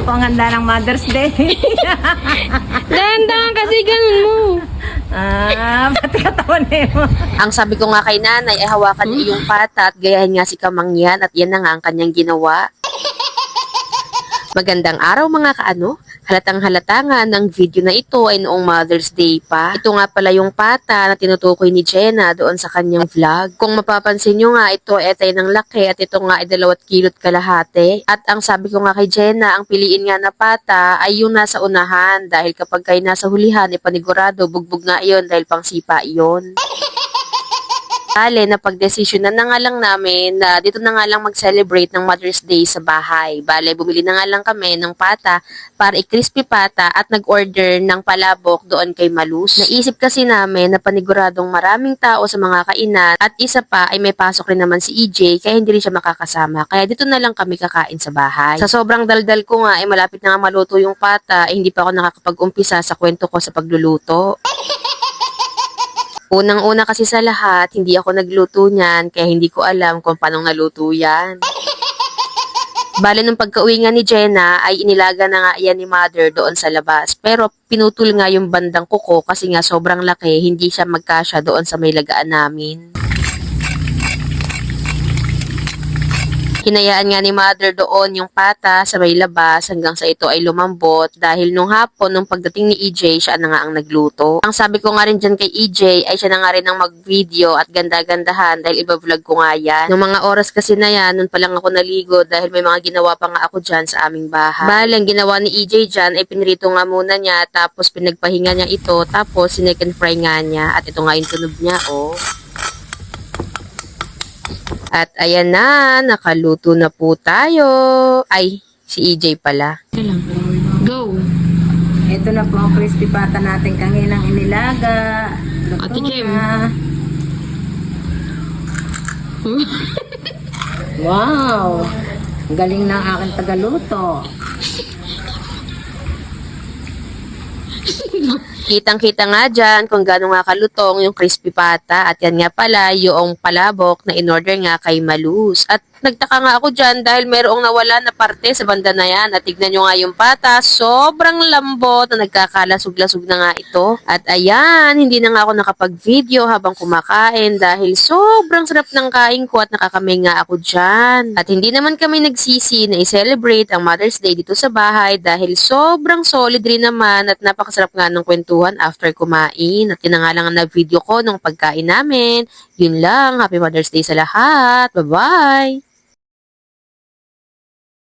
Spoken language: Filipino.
po ang handa ng Mother's Day. Dahan-dahan kasi ganun mo. Pati katawan na yun. Ang sabi ko nga kay nanay ay hawakan niya yung pata at gayahin nga si Kamangyan at yan na nga ang kanyang ginawa. Magandang araw mga kaano. Halatang halata nga ng video na ito ay noong Mother's Day pa. Ito nga pala yung pata na tinutukoy ni Jenna doon sa kanyang vlog. Kung mapapansin nyo nga, ito ay etay ng laki at ito nga ay 2 kilot kalahati. At ang sabi ko nga kay Jenna, ang piliin nga na pata ay yung nasa unahan dahil kapag kayo nasa hulihan, ipanigurado, bugbog nga iyon dahil pang sipa iyon. Bale, napag-desisyonan na nga lang namin na dito na nga lang mag-celebrate ng Mother's Day sa bahay. Bale, bumili na nga lang kami ng pata para i-crispy pata at nag-order ng palabok doon kay Malus. Naisip kasi namin na paniguradong maraming tao sa mga kainan at isa pa ay may pasok rin naman si EJ kaya hindi rin siya makakasama. Kaya dito na lang kami kakain sa bahay. Sa sobrang daldal ko nga ay malapit na nga maluto yung pata ay hindi pa ako nakakapag-umpisa sa kwento ko sa pagluluto. Unang-una kasi sa lahat, hindi ako nagluto niyan, kaya hindi ko alam kung paano naluto yan. Bale, nung pagka-uwi nga ni Jenna, ay inilaga na nga yan ni Mother doon sa labas. Pero pinutol nga yung bandang kuko kasi nga sobrang laki, hindi siya magkasya doon sa may lagaan namin. Hinayaan nga ni Mother doon yung pata sa may labas hanggang sa ito ay lumambot dahil nung hapon, nung pagdating ni EJ, siya na nga ang nagluto. Ang sabi ko nga rin dyan kay EJ ay siya na nga rin ang mag-video at ganda-gandahan dahil iba-vlog ko nga yan. Nung mga oras kasi na yan, nun pa lang ako naligo dahil may mga ginawa pa nga ako dyan sa aming bahay. Bale, ang ginawa ni EJ dyan ay pinrito nga muna niya tapos pinagpahinga niya ito tapos sinecond fry nga niya at ito nga yung tunog niya, oh. At ayan na, nakaluto na po tayo. Ay, si EJ pala. Go! Ito na po ang crispy pata natin kaninang inilaga. Luto Ate Kim. na. Wow! Ang galing ng aking tagaluto. Kitang-kita nga dyan kung gaano nga kalutong yung crispy pata. At yan nga pala yung palabok na in-order nga kay Malus. At nagtaka nga ako dyan dahil mayroong nawala na parte sa banda na yan. At tignan nyo nga yung pata, sobrang lambot na nagkakalasog-lasog na nga ito. At ayan, hindi na nga ako nakapag-video habang kumakain dahil sobrang sarap ng kain ko at nakakamay nga ako dyan. At hindi naman kami nagsisi na i-celebrate ang Mother's Day dito sa bahay dahil sobrang solid rin naman at napakasarap nga ng kwentuhan after kumain. At yun na nga lang ang na-video ko nung pagkain namin. Yun lang, Happy Mother's Day sa lahat. Bye-bye!